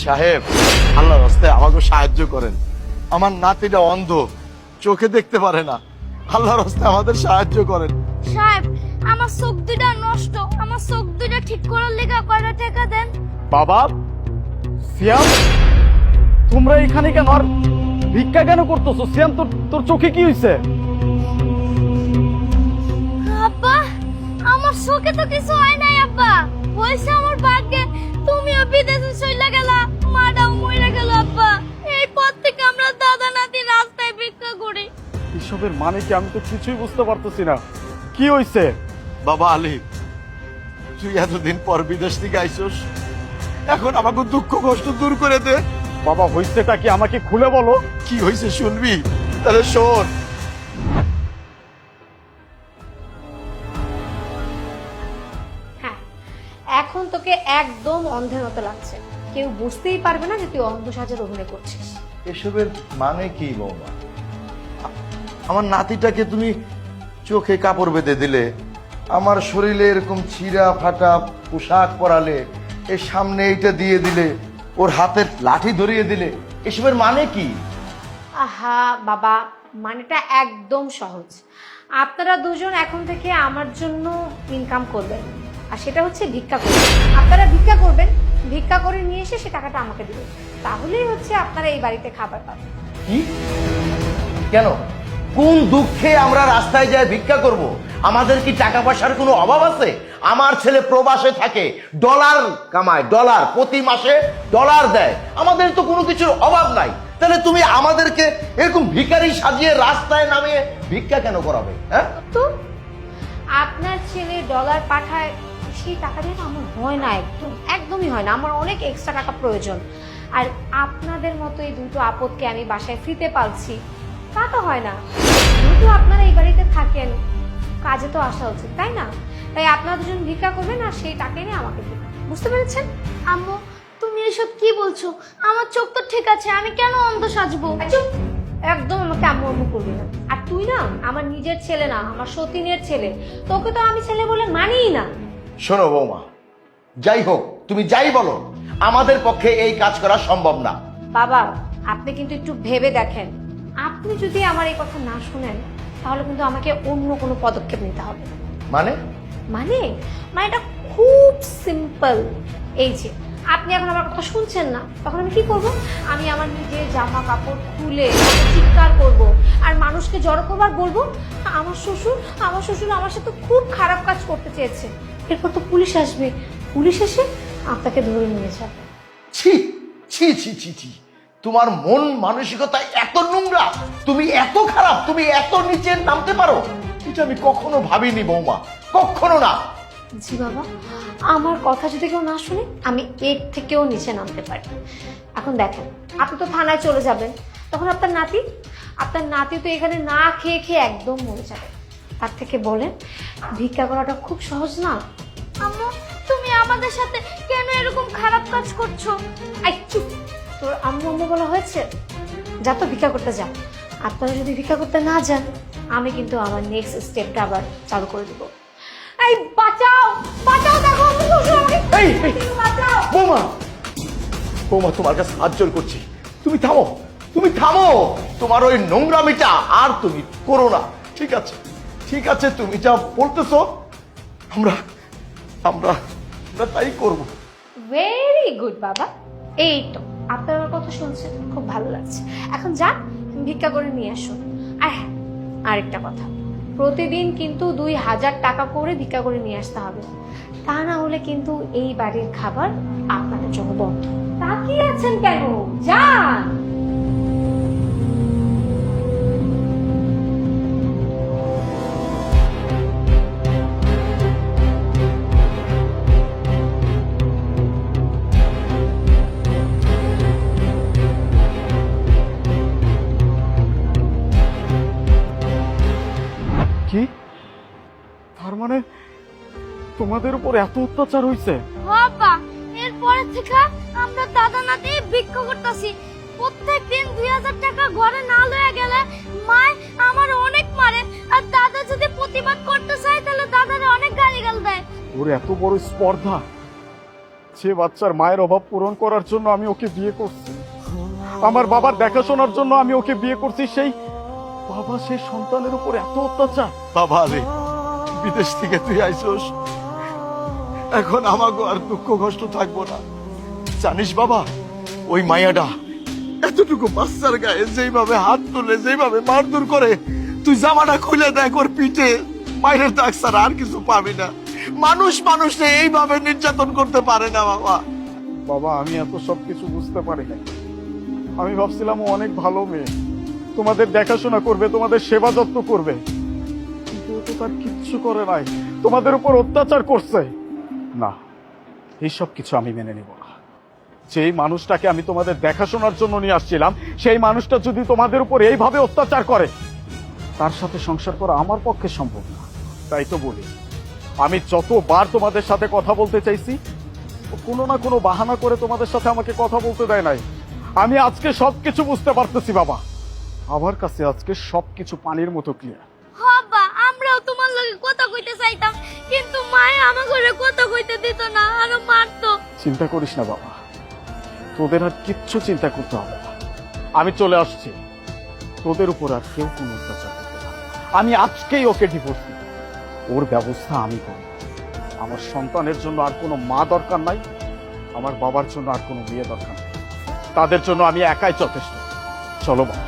সাহেব, আল্লাহর রাস্তায় আমাকে সাহায্য করেন। আমার নাতিটা অন্ধ, চোখে দেখতে পারে না। আল্লাহর রাস্তায় আমাদের সাহায্য করেন। সাহেব, আমার চোখ দুইটা নষ্ট, আমার চোখ দুইটা ঠিক করার লেগে কয়টা টাকা দেন। বাবা, সিয়াম, তোমরা এখানে কেন? আর ভিক্ষা কেন করতেছো? সিয়াম, তোর তোর চোখে কি হয়েছে? আব্বা, আমার চোখে তো কিছু হয় নাই আব্বা। হয়েছে আমার ভাগ্যে, তুমিও বিদেশে চলে গেলা, মাটাও মরে গেল আব্বা। এই পর থেকে আমরা দাদা নাতি রাস্তায় ভিক্ষা করি। এসবের মানে কি? আমি তো কিছুই বুঝতে পারতেছি না। কি হয়েছে? বাবা আলী, তুই এতদিন পর বিদেশ থেকে আইসোস, এখন আমাকে দুঃখ কষ্ট দূর করে দে। বাবা, হয়েছেটা কি? আমাকে খুলে বলো। কি হয়েছে শুনবি? তাহলে শোন। হ্যাঁ, এখন তোকে একদম অন্ধের মতো লাগছে। কেউ বুঝতেই পারবে না যে তুই অন্ধ সাজের অভিনয় করছিস। এসবের মানে কি বৌমা? আমার নাতিটাকে তুমি চোখে কাপড় বেঁধে দিলে, আমার শরীরে এরকম ছিঁড়া ফাটা পোশাক পরালে, এর সামনে এইটা দিয়ে দিলে, ওর হাতের লাঠি ধরিয়ে দিলে, এসবের মানে কি? আহা বাবা, মানেটা একদম সহজ। আপনারা দুজন এখন থেকে আমার জন্য ইনকাম করবেন, আর সেটা হচ্ছে ভিক্ষা করবেন। আপনারা ভিক্ষা করবেন, ভিক্ষা করে নিয়ে এসে সে টাকাটা আমাকে দিবেন। তাহলেই হচ্ছে আপনারা এই বাড়িতে খাবার পাবেন। কি? কেন? কোন দুঃখে আমরা রাস্তায় যাই ভিক্ষা করব? আমাদের কি টাকা পয়সার কোনো অভাব আছে? আমার ছেলে প্রবাসে থাকে, ডলার কামায়, ডলার প্রতি মাসে ডলার দেয়। আমাদের তো কোনো কিছুর অভাব নাই। তাহলে তুমি আমাদেরকে এরকম ভিখারি সাজিয়ে রাস্তায় নামিয়ে ভিক্ষা কেন করাবে? হ্যাঁ, তো আপনার ছেলে ডলার পাঠায়, সেই টাকা দিয়ে তো আমার হয় না, একদমই হয় না। আমার অনেক এক্সট্রা টাকা প্রয়োজন। আর আপনাদের মতো এই দুটো আপদকে আমি বাসায় ফ্রিতে পালছি, তা তো হয় না। যেহেতু আপনারা এই বাড়িতে থাকেন, কাজে তো আসা উচিত, তাই না? তাই আপনারা দুজন ভিক্ষা করবেন আর সেই টাকা নিয়ে আমাকে দেবেন। বুঝতে পেরেছেন? আম্মু, তুমি এসব কি বলছো? আমার চোখ তো ঠিক আছে, আমি কেন অন্ধ সাজবো? চুপ! একদম আমাকে আম্মু আম্মু করবি না। আর তুই না আমার নিজের ছেলে না, আমার সতীনের ছেলে। তোকে তো আমি ছেলে বলে মানিই না। শোনো বৌমা, যাই হোক, তুমি যাই বলো, আমাদের পক্ষে এই কাজ করা সম্ভব না। বাবা, আপনি কিন্তু একটু ভেবে দেখেন। আপনি যদি আমার এই কথা না শুনেন, তাহলে কিন্তু আমাকে অন্য কোনো পদক্ষেপ নিতে হবে। মানে? মানে মানে এটা খুব সিম্পল। এই যে আপনি এখন আমার কথা শুনছেন না, তখন আমি কি করব? আমি আমার নিজের জামা কাপড় খুলে চিৎকার করব, আর মানুষকে জড়ো করবার বলবো আমার শ্বশুর আমার সাথে খুব খারাপ কাজ করতে চেয়েছে। এরপর তো পুলিশ আসবে, পুলিশ এসে আপনাকে ধরে নিয়ে যাবে। ছি ছি ছি ছি ছি, তোমার মন মানসিকতা এত নোংরা, তুমি এত খারাপ, তুমি এত নিচে নামতে পারো, এটা আমি কখনো ভাবিনি বৌমা, কখনো না। জি বাবা, আমার কথা যদি কেউ না শুনে, আমি এর থেকেও নিচে নামতে পারি। এখন দেখেন, আপনি তো থানায় চলে যাবেন, তখন আপনার নাতি তো এখানে না খেয়ে খেয়ে একদম মরে যাবে। তার থেকে বলেন, ভিক্ষা করাটা খুব সহজ না? আম্মু, তুমি আমাদের সাথে কেন এরকম খারাপ কাজ করছো? আই চুপ! তোর আম্মু আম্মু বলা হয়েছে? যা তো ভিক্ষা করতে যা। আপনারা যদি ভিক্ষা করতে না যান, আমি কিন্তু আমার নেক্সট স্টেপটা আবার চালু করে দেবো। এই বাঁচাও, বাঁচাও! দেখো আমার শ্বশুর আমাকে বাঁচাও! বৌমা, বৌমা, তোমার কাছে হাত জোর করছি, তুমি থামো, তুমি থামো, তোমার ওই নোংরামিটা আর তুমি করো না। ঠিক আছে, ঠিক আছে, তুমি যা বলতেছো আমরা আমরা আমরা তাই করবো। ভেরি গুড বাবা। এই তো আপনার আমার কথা শুনছেন, খুব ভালো লাগছে। এখন যান, ভিক্ষা করে নিয়ে আসুন। আর হ্যাঁ, আরেকটা কথা, প্রতিদিন কিন্তু 2000 টাকা করে ভিক্ষা করে নিয়ে আসতে হবে। তা না হলে কিন্তু এই বাড়ির খাবার আপনাদের জন্য বন্ধ। তাকিয়ে আছেন কেন? যান। কি? তার মানে তোমাদের উপর এত অত্যাচার হয়েছে? বাবা, এরপরে থেকে আমরা দাদা নাতি ভিক্ষা করতেছি। প্রত্যেকদিন 2000 টাকা ঘরে না লয়ে গেলে মায় আমার অনেক মারে, আর দাদা যদি প্রতিবাদ করতে চায় তাহলে দাদারে অনেক গালিগাল দেয়। ওর এত বড় স্পর্ধা! যে বাচ্চার মায়ের অভাব পূরণ করার জন্য আমি ওকে বিয়ে করছি, আমার বাবার দেখাশোনার জন্য আমি ওকে বিয়ে করছি, সেই বাবা সেই সন্তানের উপর এত অত্যাচার। বাবা রে, বিদেশ থেকে তুই আইসোস, এখন আমাকে আর দুঃখ কষ্ট থাকবো না। জানিস বাবা, ওই মায়াটা এতটুকু বাচ্চার গায়ে যেইভাবে হাত তুলে, যেইভাবে মারধর করে, তুই জামাটা খুলে দেখ, ওর পিঠে মায়ের দাগ ছাড়া আর কিছু পাবি না। মানুষ মানুষে এইভাবে নির্যাতন করতে পারে না বাবা। বাবা, আমি এত সবকিছু বুঝতে পারি না। আমি ভাবছিলাম ও অনেক ভালো মেয়ে, তোমাদের দেখাশোনা করবে, তোমাদের সেবা যত্ন করবে, কিন্তু ও তো তার কিচ্ছু করে নাই, তোমাদের উপর অত্যাচার করছে। না, এইসব কিছু আমি মেনে নিব না। যেই মানুষটাকে আমি তোমাদের দেখাশোনার জন্য নিয়ে আসছিলাম, সেই মানুষটা যদি তোমাদের উপর এইভাবে অত্যাচার করে, তার সাথে সংসার করা আমার পক্ষে সম্ভব না। তাই তো বলি, আমি যতবার তোমাদের সাথে কথা বলতে চাইছি, ও কোনো না কোনো বাহানা করে তোমাদের সাথে আমাকে কথা বলতে দেয় নাই। আমি আজকে সবকিছু বুঝতে পারতেছি বাবা, আমার কাছে আজকে সবকিছু পানির মতো ক্লিয়ার। আব্বা, আমরাও তোমার লগে কথা কইতে চাইতাম, কিন্তু মায়ে আমার ঘরে কথা কইতে দিত না, আরো মারতো। চিন্তা করিস না বাবা, তোদের আর কিচ্ছু চিন্তা করতে হবে না। আমি চলে আসছি, তোদের উপর আর কেউ কোনো অত্যাচার করতে পারবে না। আমি আজকেই ওকে ডিভোর্স দিব, ওর ব্যবস্থা আমি করি। আমার সন্তানের জন্য আর কোনো মা দরকার নাই, আমার বাবার জন্য আর কোনো বিয়ে দরকার নেই, তাদের জন্য আমি একাই যথেষ্ট। চলো বাবা।